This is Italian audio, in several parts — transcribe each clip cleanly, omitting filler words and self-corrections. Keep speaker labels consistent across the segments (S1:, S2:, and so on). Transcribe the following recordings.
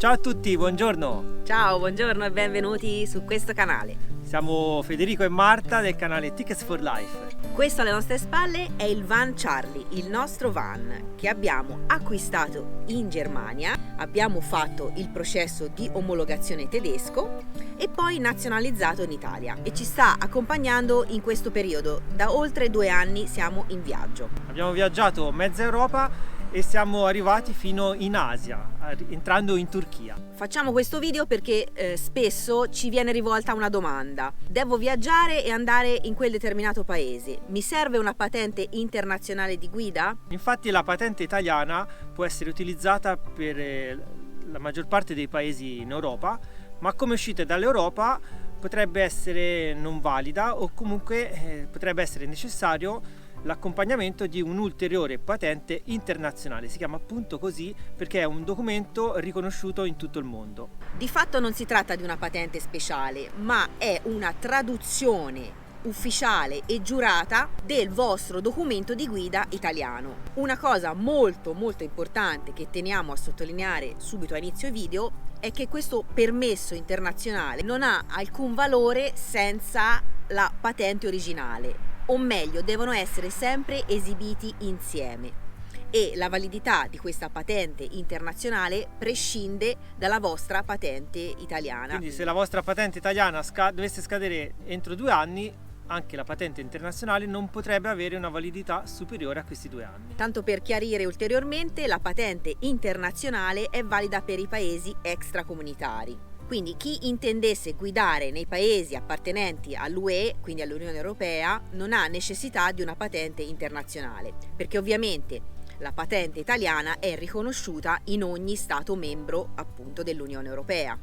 S1: Ciao a tutti, buongiorno!
S2: Ciao, buongiorno e benvenuti su questo canale.
S1: Siamo Federico e Marta del canale Tickets for Life.
S2: Questo alle nostre spalle è il van Charlie, il nostro van che abbiamo acquistato in Germania, abbiamo fatto il processo di omologazione tedesco e poi nazionalizzato in Italia e ci sta accompagnando in questo periodo. Da oltre 2 anni siamo in viaggio.
S1: Abbiamo viaggiato mezza Europa e siamo arrivati fino in Asia, entrando in Turchia.
S2: Facciamo questo video perché spesso ci viene rivolta una domanda: devo viaggiare e andare in quel determinato paese, mi serve una patente internazionale di guida?
S1: Infatti la patente italiana può essere utilizzata per la maggior parte dei paesi in Europa, ma come uscite dall'Europa potrebbe essere non valida o comunque potrebbe essere necessario l'accompagnamento di un'ulteriore patente internazionale. Si chiama appunto così perché è un documento riconosciuto in tutto il mondo.
S2: Di fatto non si tratta di una patente speciale, ma è una traduzione ufficiale e giurata del vostro documento di guida italiano. Una cosa molto importante che teniamo a sottolineare subito a inizio video è che questo permesso internazionale non ha alcun valore senza la patente originale, o meglio, devono essere sempre esibiti insieme e la validità di questa patente internazionale prescinde dalla vostra patente italiana.
S1: Quindi se la vostra patente italiana dovesse scadere entro 2 anni, anche la patente internazionale non potrebbe avere una validità superiore a questi 2 anni.
S2: Tanto per chiarire ulteriormente, la patente internazionale è valida per i paesi extracomunitari. Quindi chi intendesse guidare nei paesi appartenenti all'UE, quindi all'Unione Europea, non ha necessità di una patente internazionale, perché ovviamente la patente italiana è riconosciuta in ogni Stato membro appunto dell'Unione Europea.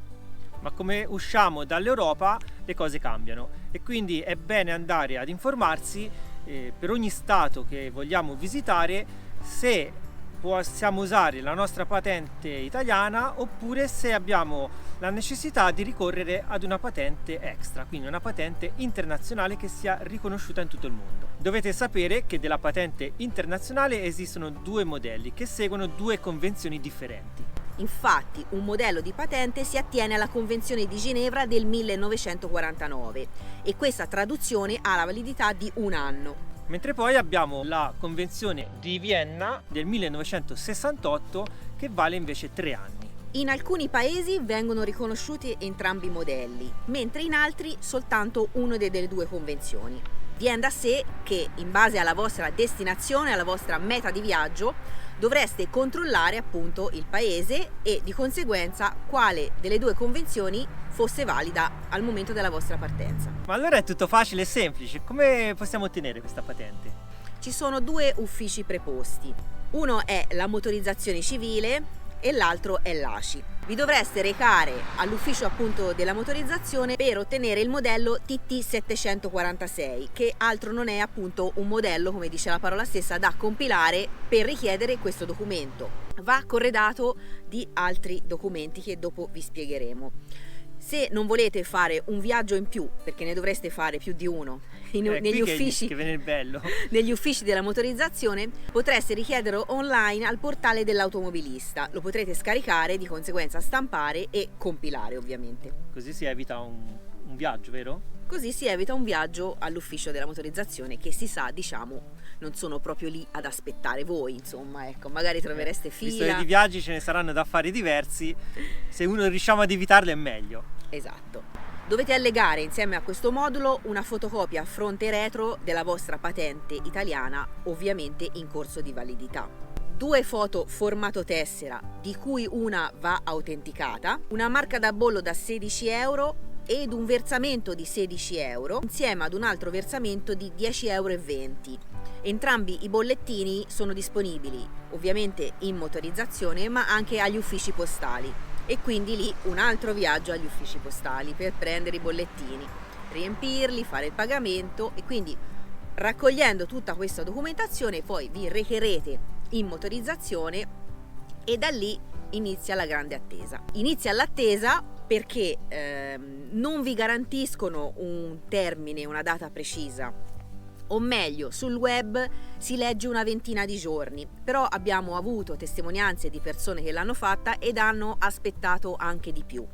S1: Ma come usciamo dall'Europa le cose cambiano e quindi è bene andare ad informarsi per ogni Stato che vogliamo visitare se possiamo usare la nostra patente italiana oppure se abbiamo la necessità di ricorrere ad una patente extra, quindi una patente internazionale che sia riconosciuta in tutto il mondo. Dovete sapere che della patente internazionale esistono 2 modelli che seguono 2 convenzioni differenti.
S2: Infatti un modello di patente si attiene alla Convenzione di Ginevra del 1949 e questa traduzione ha la validità di 1 anno.
S1: Mentre poi abbiamo la Convenzione di Vienna del 1968 che vale invece 3 anni.
S2: In alcuni paesi vengono riconosciuti entrambi i modelli, mentre in altri soltanto una delle 2 convenzioni. Viene da sé che in base alla vostra destinazione, alla vostra meta di viaggio, dovreste controllare appunto il paese e di conseguenza quale delle 2 convenzioni fosse valida al momento della vostra partenza.
S1: Ma allora è tutto facile e semplice, come possiamo ottenere questa patente?
S2: Ci sono 2 uffici preposti, uno è la motorizzazione civile e l'altro è l'ACI. Vi dovreste recare all'ufficio appunto della motorizzazione per ottenere il modello TT746, che altro non è appunto un modello, come dice la parola stessa, da compilare per richiedere questo documento. Va corredato di altri documenti che dopo vi spiegheremo. Se non volete fare un viaggio in più, perché ne dovreste fare più di uno negli uffici,
S1: che viene il bello.
S2: negli uffici della motorizzazione, potreste richiederlo online al portale dell'automobilista. Lo potrete scaricare, di conseguenza stampare e compilare ovviamente.
S1: Così si evita un viaggio, vero?
S2: Così si evita un viaggio all'ufficio della motorizzazione che si sa, diciamo, non sono proprio lì ad aspettare voi, insomma, ecco, magari trovereste fila.
S1: Visto che di viaggi ce ne saranno da fare diversi, se uno riusciamo ad evitarlo è meglio.
S2: Esatto. Dovete allegare insieme a questo modulo una fotocopia fronte e retro della vostra patente italiana, ovviamente in corso di validità. 2 foto formato tessera, di cui una va autenticata, una marca da bollo da 16 euro ed un versamento di 16 euro insieme ad un altro versamento di 10,20 euro. Entrambi i bollettini sono disponibili ovviamente in motorizzazione ma anche agli uffici postali e quindi lì un altro viaggio agli uffici postali per prendere i bollettini, riempirli, fare il pagamento e quindi raccogliendo tutta questa documentazione poi vi recherete in motorizzazione e da lì inizia la grande attesa. Inizia l'attesa perché non vi garantiscono un termine, una data precisa o meglio sul web si legge una ventina di giorni, però abbiamo avuto testimonianze di persone che l'hanno fatta ed hanno aspettato anche di più.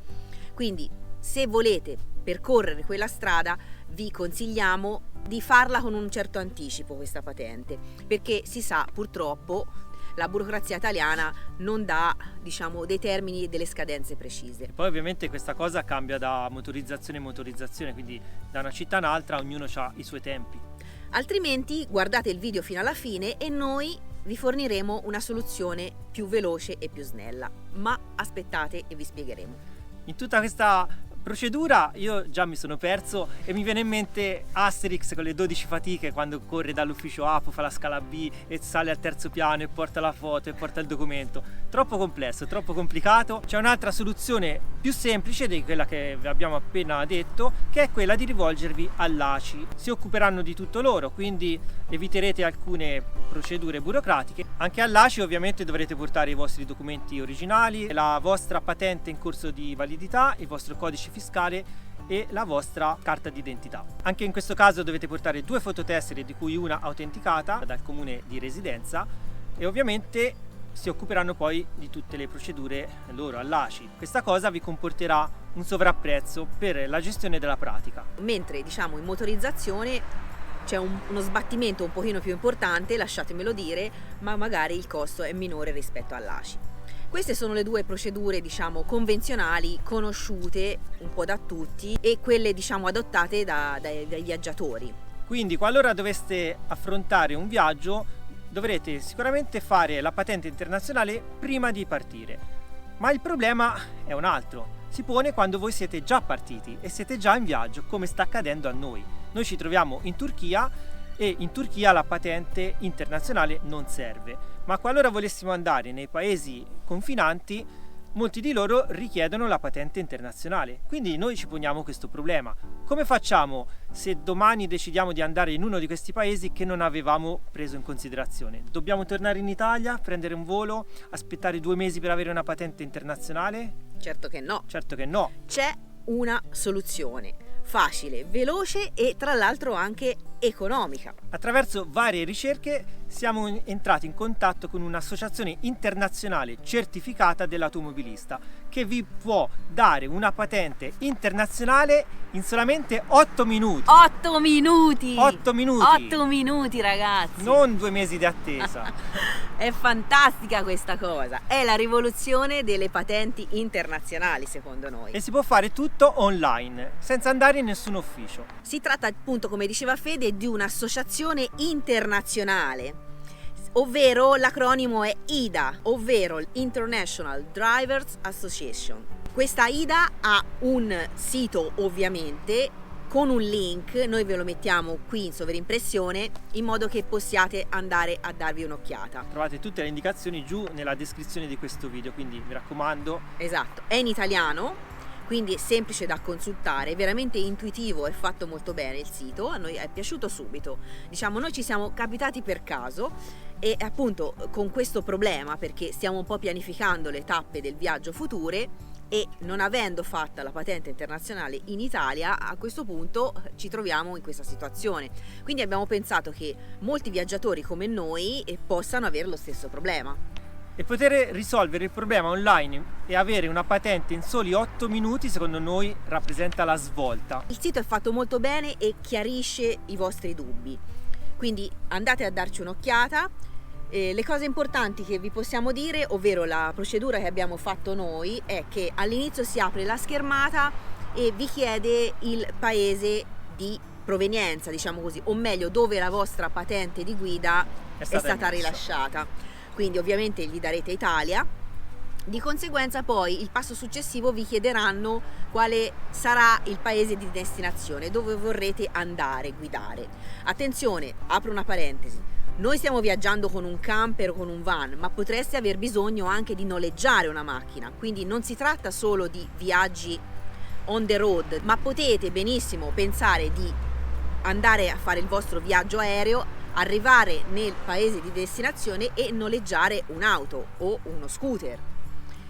S2: Quindi se volete percorrere quella strada vi consigliamo di farla con un certo anticipo questa patente, perché si sa purtroppo la burocrazia italiana non dà, diciamo, dei termini e delle scadenze precise.
S1: Poi ovviamente questa cosa cambia da motorizzazione a motorizzazione, quindi da una città a un'altra ognuno ha i suoi tempi.
S2: Altrimenti guardate il video fino alla fine e noi vi forniremo una soluzione più veloce e più snella, ma aspettate e vi spiegheremo.
S1: In tutta questa procedura io già mi sono perso e mi viene in mente Asterix con le 12 fatiche, quando corre dall'ufficio A, poi fa la scala B e sale al terzo piano e porta la foto e porta il documento. Troppo complesso, troppo complicato. C'è un'altra soluzione più semplice di quella che vi abbiamo appena detto, che è quella di rivolgervi all'ACI. Si occuperanno di tutto loro, quindi eviterete alcune procedure burocratiche. Anche all'ACI ovviamente dovrete portare i vostri documenti originali, la vostra patente in corso di validità, il vostro codice fiscale e la vostra carta d'identità. Anche in questo caso dovete portare 2 fototessere, di cui una autenticata dal comune di residenza, e ovviamente si occuperanno poi di tutte le procedure loro all'ACI. Questa cosa vi comporterà un sovrapprezzo per la gestione della pratica.
S2: Mentre diciamo in motorizzazione c'è uno sbattimento un pochino più importante, lasciatemelo dire, ma magari il costo è minore rispetto all'ACI. Queste sono le 2 procedure, diciamo, convenzionali, conosciute un po' da tutti e quelle, diciamo, adottate dai viaggiatori.
S1: Quindi qualora doveste affrontare un viaggio dovrete sicuramente fare la patente internazionale prima di partire. Ma il problema è un altro. Si pone quando voi siete già partiti e siete già in viaggio, come sta accadendo a noi. Noi ci troviamo in Turchia e in Turchia la patente internazionale non serve. Ma qualora volessimo andare nei paesi confinanti, molti di loro richiedono la patente internazionale. Quindi noi ci poniamo questo problema. Come facciamo se domani decidiamo di andare in uno di questi paesi che non avevamo preso in considerazione? Dobbiamo tornare in Italia, prendere un volo, aspettare 2 mesi per avere una patente internazionale?
S2: Certo che no.
S1: Certo che no.
S2: C'è una soluzione facile, veloce e tra l'altro anche economica.
S1: Attraverso varie ricerche siamo entrati in contatto con un'associazione internazionale certificata dell'automobilista che vi può dare una patente internazionale in solamente 8 minuti.
S2: 8 minuti!
S1: 8 minuti!
S2: 8 minuti, ragazzi!
S1: Non 2 mesi di attesa.
S2: È fantastica questa cosa, è la rivoluzione delle patenti internazionali secondo noi.
S1: E si può fare tutto online, senza andare in nessun ufficio.
S2: Si tratta appunto, come diceva Fede, di un'associazione internazionale, ovvero l'acronimo è IDA, ovvero International Drivers Association. Questa IDA ha un sito ovviamente con un link, noi ve lo mettiamo qui in sovrimpressione in modo che possiate andare a darvi un'occhiata.
S1: Trovate tutte le indicazioni giù nella descrizione di questo video, quindi mi raccomando.
S2: Esatto, è in italiano, quindi è semplice da consultare, è veramente intuitivo, è fatto molto bene il sito, a noi è piaciuto subito. Diciamo, noi ci siamo capitati per caso e appunto con questo problema, perché stiamo un po' pianificando le tappe del viaggio future e non avendo fatta la patente internazionale in Italia, a questo punto ci troviamo in questa situazione. Quindi abbiamo pensato che molti viaggiatori come noi possano avere lo stesso problema.
S1: E poter risolvere il problema online e avere una patente in soli 8 minuti, secondo noi, rappresenta la svolta.
S2: Il sito è fatto molto bene e chiarisce i vostri dubbi. Quindi andate a darci un'occhiata. Le cose importanti che vi possiamo dire, ovvero la procedura che abbiamo fatto noi, è che all'inizio si apre la schermata e vi chiede il paese di provenienza, diciamo così, o meglio dove la vostra patente di guida è stata rilasciata. Quindi ovviamente gli darete Italia. Di conseguenza poi il passo successivo vi chiederanno quale sarà il paese di destinazione dove vorrete andare, guidare. Attenzione, apro una parentesi. Noi stiamo viaggiando con un camper o con un van, ma potreste aver bisogno anche di noleggiare una macchina, quindi non si tratta solo di viaggi on the road, ma potete benissimo pensare di andare a fare il vostro viaggio aereo, arrivare nel paese di destinazione e noleggiare un'auto o uno scooter.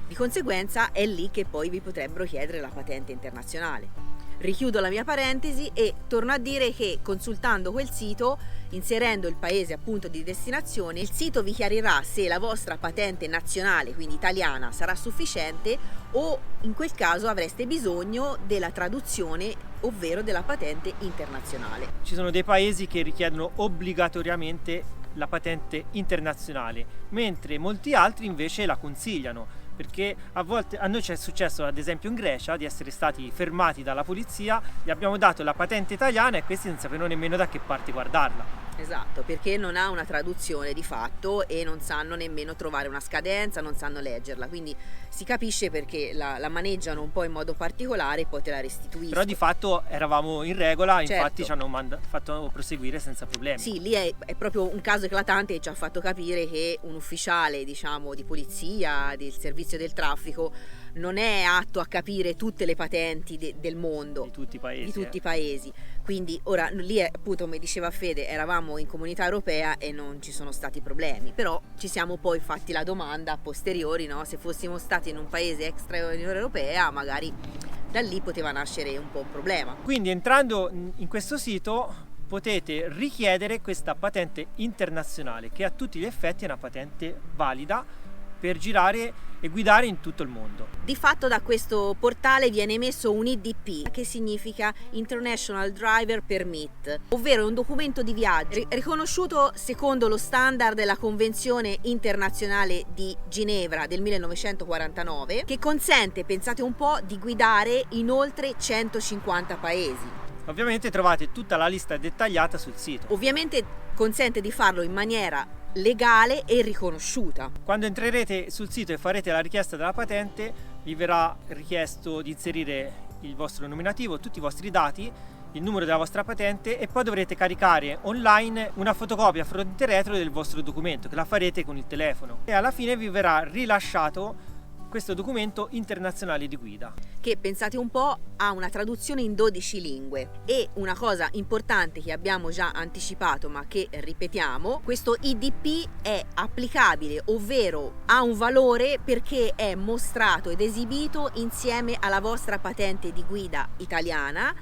S2: Di conseguenza è lì che poi vi potrebbero chiedere la patente internazionale. Richiudo la mia parentesi e torno a dire che consultando quel sito, inserendo il paese appunto di destinazione, il sito vi chiarirà se la vostra patente nazionale, quindi italiana, sarà sufficiente o in quel caso avreste bisogno della traduzione, ovvero della patente internazionale.
S1: Ci sono dei paesi che richiedono obbligatoriamente la patente internazionale, mentre molti altri invece la consigliano. Perché a volte a noi ci è successo, ad esempio in Grecia, di essere stati fermati dalla polizia, gli abbiamo dato la patente italiana e questi non sapevano nemmeno da che parte guardarla.
S2: Esatto, perché non ha una traduzione di fatto e non sanno nemmeno trovare una scadenza, non sanno leggerla, quindi si capisce perché la maneggiano un po' in modo particolare e poi te la restituiscono.
S1: Però di fatto eravamo in regola,
S2: Certo.
S1: infatti ci hanno fatto proseguire senza problemi.
S2: Sì, lì è proprio un caso eclatante che ci ha fatto capire che un ufficiale, diciamo, di polizia, del servizio del traffico, non è atto a capire tutte le patenti del mondo,
S1: Di tutti i paesi.
S2: di tutti i paesi. Quindi ora lì appunto, come diceva Fede, eravamo in Comunità Europea e non ci sono stati problemi, però ci siamo poi fatti la domanda a posteriori, no? Se fossimo stati in un paese extra Unione Europea, magari da lì poteva nascere un po' un problema.
S1: Quindi entrando in questo sito potete richiedere questa patente internazionale, che a tutti gli effetti è una patente valida per girare e guidare in tutto il mondo.
S2: Di fatto da questo portale viene emesso un IDP, che significa International Driver Permit, ovvero un documento di viaggio riconosciuto secondo lo standard della Convenzione internazionale di Ginevra del 1949, che consente, pensate un po', di guidare in oltre 150 paesi.
S1: Ovviamente trovate tutta la lista dettagliata sul sito.
S2: Ovviamente consente di farlo in maniera legale e riconosciuta.
S1: Quando entrerete sul sito e farete la richiesta della patente, vi verrà richiesto di inserire il vostro nominativo, tutti i vostri dati, il numero della vostra patente e poi dovrete caricare online una fotocopia fronte e retro del vostro documento, che la farete con il telefono. E alla fine vi verrà rilasciato questo documento internazionale di guida,
S2: che, pensate un po', ha una traduzione in 12 lingue. E una cosa importante che abbiamo già anticipato ma che ripetiamo: questo IDP è applicabile, ovvero ha un valore perché è mostrato ed esibito insieme alla vostra patente di guida italiana,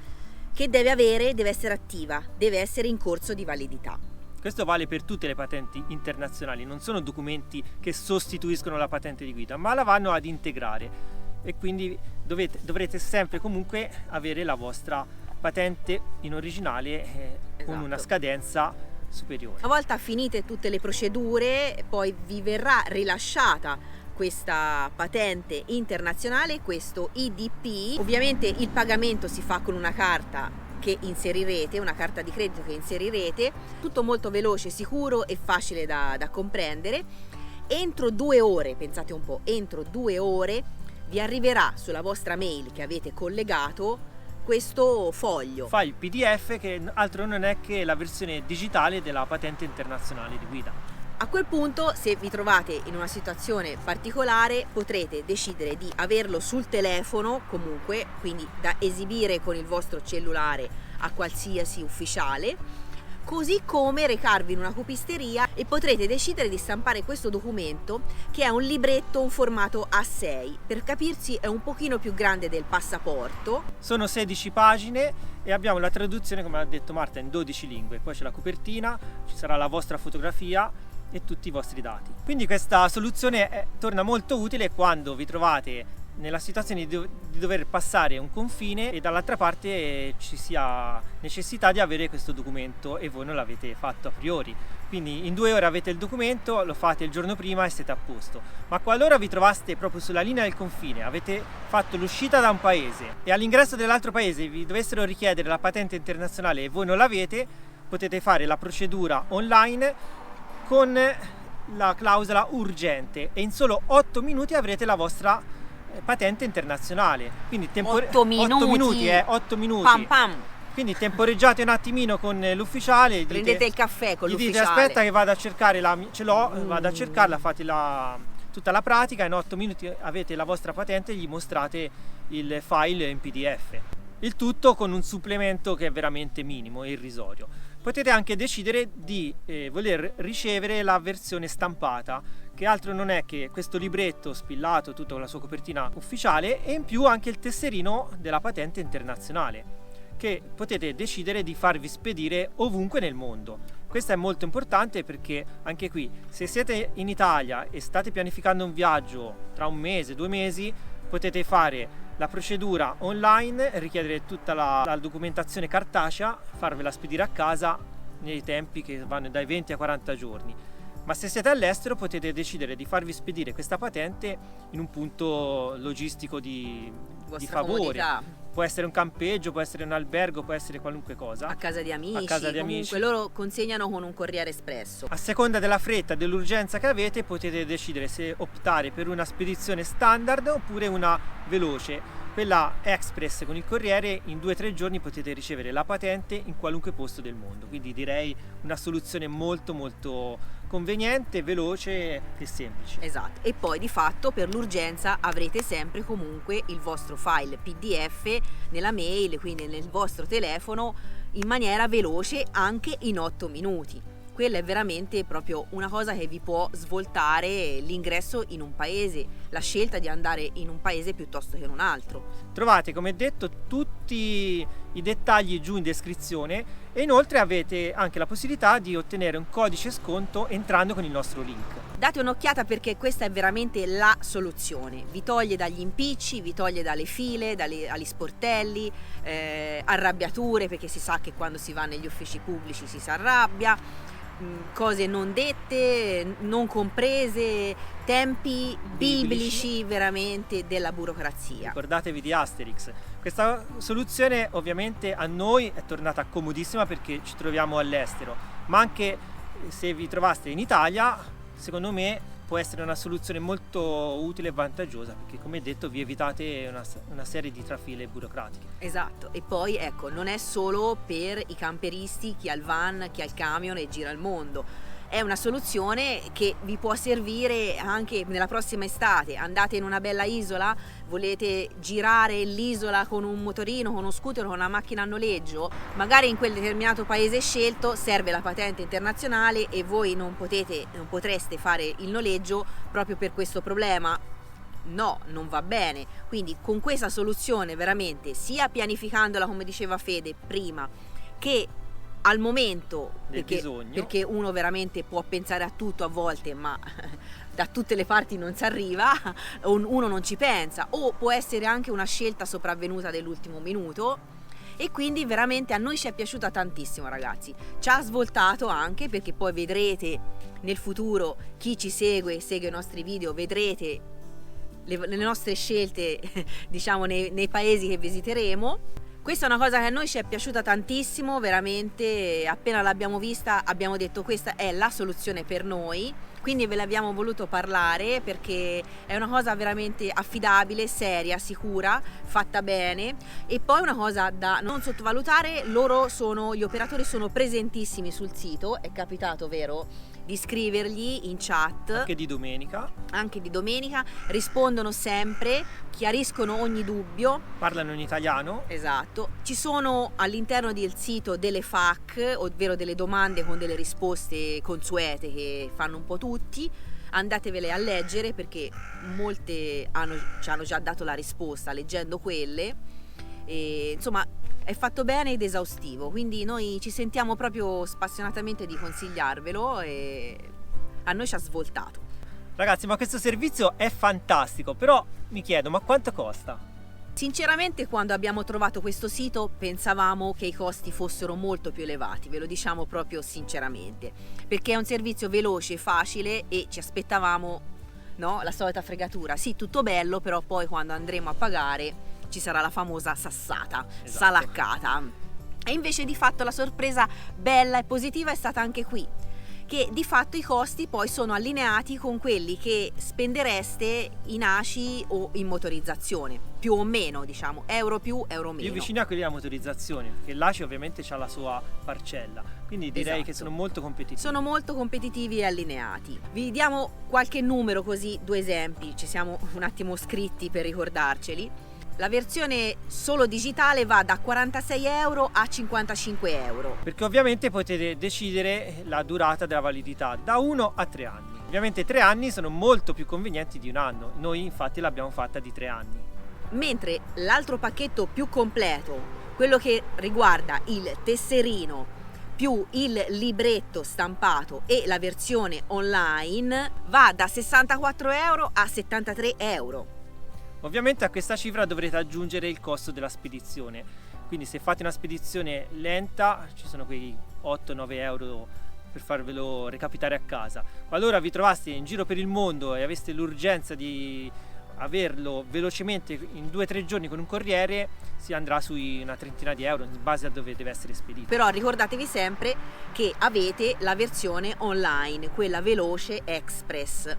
S2: che deve essere attiva, deve essere in corso di validità.
S1: Questo vale per tutte le patenti internazionali, non sono documenti che sostituiscono la patente di guida, ma la vanno ad integrare e quindi dovrete sempre comunque avere la vostra patente in originale con una scadenza superiore.
S2: Una volta finite tutte le procedure, poi vi verrà rilasciata questa patente internazionale, questo IDP. Ovviamente il pagamento si fa con una carta che inserirete, una carta di credito che inserirete, tutto molto veloce, sicuro e facile da comprendere. Entro 2 ore, pensate un po', entro 2 ore vi arriverà sulla vostra mail che avete collegato questo foglio.
S1: File PDF, che altro non è che la versione digitale della patente internazionale di guida.
S2: A quel punto, se vi trovate in una situazione particolare, potrete decidere di averlo sul telefono comunque, quindi da esibire con il vostro cellulare a qualsiasi ufficiale, così come recarvi in una copisteria e potrete decidere di stampare questo documento, che è un libretto, un formato A6, per capirsi è un pochino più grande del passaporto.
S1: Sono 16 pagine e abbiamo la traduzione, come ha detto Marta, in 12 lingue. Poi c'è la copertina, ci sarà la vostra fotografia e tutti i vostri dati. Quindi questa soluzione torna molto utile quando vi trovate nella situazione di dover passare un confine e dall'altra parte ci sia necessità di avere questo documento e voi non l'avete fatto a priori. Quindi in 2 ore avete il documento, lo fate il giorno prima e siete a posto. Ma qualora vi trovaste proprio sulla linea del confine, avete fatto l'uscita da un paese e all'ingresso dell'altro paese vi dovessero richiedere la patente internazionale e voi non l'avete, potete fare la procedura online con la clausola urgente e in solo 8 minuti avrete la vostra patente internazionale. Quindi
S2: 8 minuti.
S1: 8 minuti.
S2: Pam pam.
S1: Quindi temporeggiate un attimino con l'ufficiale,
S2: Prendete il caffè con
S1: gli dite
S2: l'ufficiale.
S1: aspetta che vado a cercare ce l'ho, vado a cercarla, fate tutta la pratica, in 8 minuti avete la vostra patente e gli mostrate il file in PDF. Il tutto con un supplemento che è veramente minimo e irrisorio. Potete anche decidere di voler ricevere la versione stampata, che altro non è che questo libretto spillato tutto con la sua copertina ufficiale e in più anche il tesserino della patente internazionale che potete decidere di farvi spedire ovunque nel mondo. Questo è molto importante perché anche qui, se siete in Italia e state pianificando un viaggio tra un mese, 2 mesi, potete fare la procedura online, richiedere tutta la documentazione cartacea, farvela spedire a casa nei tempi che vanno dai 20 ai 40 giorni. Ma se siete all'estero potete decidere di farvi spedire questa patente in un punto logistico di favore.
S2: Comodità.
S1: Può essere un campeggio, può essere un albergo, può essere qualunque cosa.
S2: A casa di amici,
S1: a casa di
S2: comunque
S1: amici.
S2: loro consegnano con un corriere espresso.
S1: A seconda della fretta e dell'urgenza che avete potete decidere se optare per una spedizione standard oppure una veloce. Quella express con il corriere, in 2-3 giorni potete ricevere la patente in qualunque posto del mondo, quindi direi una soluzione molto conveniente, veloce e semplice.
S2: Esatto, e poi di fatto per l'urgenza avrete sempre comunque il vostro file PDF nella mail, quindi nel vostro telefono, in maniera veloce anche in 8 minuti. Quella è veramente proprio una cosa che vi può svoltare l'ingresso in un paese, la scelta di andare in un paese piuttosto che in un altro.
S1: Trovate, come detto, tutti i dettagli giù in descrizione e inoltre avete anche la possibilità di ottenere un codice sconto entrando con il nostro link.
S2: Date un'occhiata perché questa è veramente la soluzione. Vi toglie dagli impicci, vi toglie dalle file, agli sportelli, arrabbiature, perché si sa che quando si va negli uffici pubblici si arrabbia. Cose non dette, non comprese, tempi biblici veramente della burocrazia.
S1: Ricordatevi di Asterix. Questa soluzione ovviamente a noi è tornata comodissima perché ci troviamo all'estero, ma anche se vi trovaste in Italia, secondo me può essere una soluzione molto utile e vantaggiosa perché, come detto, vi evitate una serie di trafile burocratiche.
S2: Esatto, e poi ecco, non è solo per i camperisti, chi ha il van, chi ha il camion e gira il mondo. È una soluzione che vi può servire anche nella prossima estate. Andate in una bella isola, volete girare l'isola con un motorino, con uno scooter, con una macchina a noleggio, magari in quel determinato paese scelto serve la patente internazionale e voi non potreste fare il noleggio proprio per questo problema. No, non va bene. Quindi con questa soluzione veramente, sia pianificandola come diceva Fede prima, che al momento, perché uno veramente può pensare a tutto a volte, ma da tutte le parti non si arriva, uno non ci pensa, o può essere anche una scelta sopravvenuta dell'ultimo minuto. E quindi veramente a noi ci è piaciuta tantissimo, ragazzi. Ci ha svoltato anche perché poi vedrete nel futuro, chi ci segue i nostri video, vedrete le nostre scelte diciamo nei paesi che visiteremo. Questa è una cosa che a noi ci è piaciuta tantissimo, veramente appena l'abbiamo vista abbiamo detto questa è la soluzione per noi, quindi ve l'abbiamo voluto parlare perché è una cosa veramente affidabile, seria, sicura, fatta bene. E poi una cosa da non sottovalutare, gli operatori sono presentissimi sul sito, è capitato, vero? Di scrivergli in chat
S1: anche di domenica, rispondono sempre, chiariscono ogni dubbio, parlano in italiano.
S2: Esatto, ci sono all'interno del sito delle FAQ, ovvero delle domande con delle risposte consuete che fanno un po' tutti. Andatevele a leggere perché molte ci hanno già dato la risposta leggendo quelle. E, insomma, è fatto bene ed esaustivo, quindi noi ci sentiamo proprio spassionatamente di consigliarvelo e a noi ci ha svoltato.
S1: Ragazzi, ma questo servizio è fantastico, però mi chiedo, ma quanto costa?
S2: Sinceramente, quando abbiamo trovato questo sito pensavamo che i costi fossero molto più elevati, ve lo diciamo proprio sinceramente, perché è un servizio veloce, facile e ci aspettavamo, no, la solita fregatura. Sì, tutto bello, però poi quando andremo a pagare ci sarà la famosa sassata, esatto, salaccata. E invece di fatto la sorpresa bella e positiva è stata anche qui, che di fatto i costi poi sono allineati con quelli che spendereste in ACI o in motorizzazione, più o meno, diciamo, euro più, euro meno.
S1: Più vicino a quelli della motorizzazione, perché l'ACI ovviamente ha la sua parcella, quindi direi che sono molto competitivi.
S2: Sono molto competitivi e allineati. Vi diamo qualche numero così, 2 esempi, ci siamo un attimo scritti per ricordarceli. La versione solo digitale va da 46 euro a 55 euro.
S1: Perché ovviamente potete decidere la durata della validità da 1 a 3 anni. Ovviamente 3 anni sono molto più convenienti di un anno, noi infatti l'abbiamo fatta di 3 anni.
S2: Mentre l'altro pacchetto più completo, quello che riguarda il tesserino più il libretto stampato e la versione online, va da 64 euro a 73 euro.
S1: Ovviamente a questa cifra dovrete aggiungere il costo della spedizione, quindi se fate una spedizione lenta ci sono quei 8-9 euro per farvelo recapitare a casa. Qualora vi trovaste in giro per il mondo e aveste l'urgenza di averlo velocemente in 2-3 giorni con un corriere, si andrà sui una trentina di euro in base a dove deve essere spedito.
S2: Però ricordatevi sempre che avete la versione online, quella veloce express.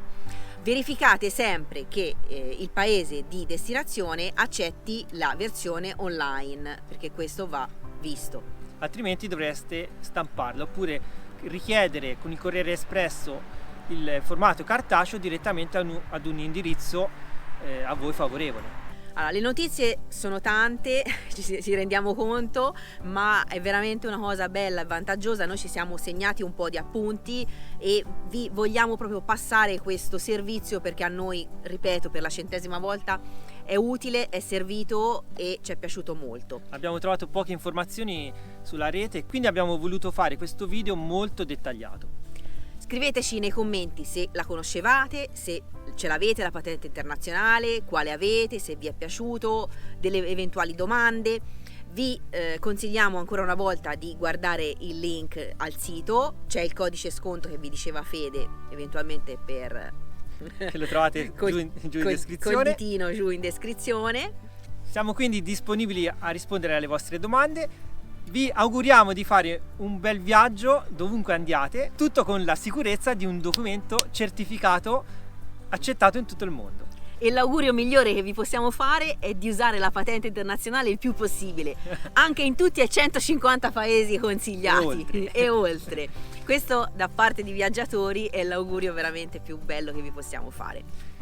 S2: Verificate sempre che il paese di destinazione accetti la versione online, perché questo va visto.
S1: Altrimenti dovreste stamparla oppure richiedere con il Corriere Espresso il formato cartaceo direttamente ad un indirizzo a voi favorevole.
S2: Allora, le notizie sono tante, ci rendiamo conto, ma è veramente una cosa bella e vantaggiosa. Noi ci siamo segnati un po' di appunti e vi vogliamo proprio passare questo servizio perché a noi, ripeto per la 100ª volta, è utile, è servito e ci è piaciuto molto.
S1: Abbiamo trovato poche informazioni sulla rete e quindi abbiamo voluto fare questo video molto dettagliato.
S2: Scriveteci nei commenti se la conoscevate, se ce l'avete la patente internazionale, quale avete, se vi è piaciuto, delle eventuali domande. Vi consigliamo ancora una volta di guardare il link al sito, c'è il codice sconto che vi diceva Fede, eventualmente per...
S1: che lo trovate giù in descrizione.
S2: Col ditino giù in descrizione.
S1: Siamo quindi disponibili a rispondere alle vostre domande. Vi auguriamo di fare un bel viaggio dovunque andiate, tutto con la sicurezza di un documento certificato accettato in tutto il mondo.
S2: E l'augurio migliore che vi possiamo fare è di usare la patente internazionale il più possibile, anche in tutti e 150 paesi consigliati e oltre. Questo da parte di viaggiatori è l'augurio veramente più bello che vi possiamo fare.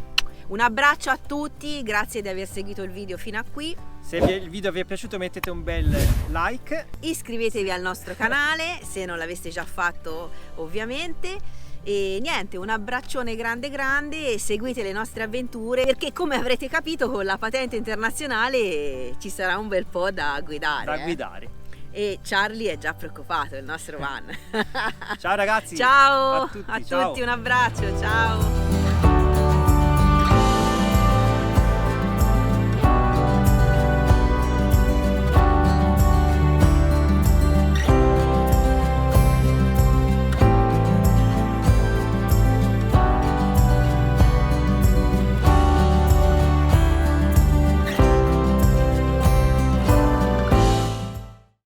S2: Un abbraccio a tutti, grazie di aver seguito il video fino a qui.
S1: Se il video vi è piaciuto mettete un bel like.
S2: Iscrivetevi al nostro canale se non l'aveste già fatto ovviamente. E niente, un abbraccione grande grande e seguite le nostre avventure perché come avrete capito con la patente internazionale ci sarà un bel po' da guidare. E Charlie è già preoccupato, il nostro van.
S1: Ciao ragazzi.
S2: Ciao
S1: a tutti,
S2: un abbraccio, ciao.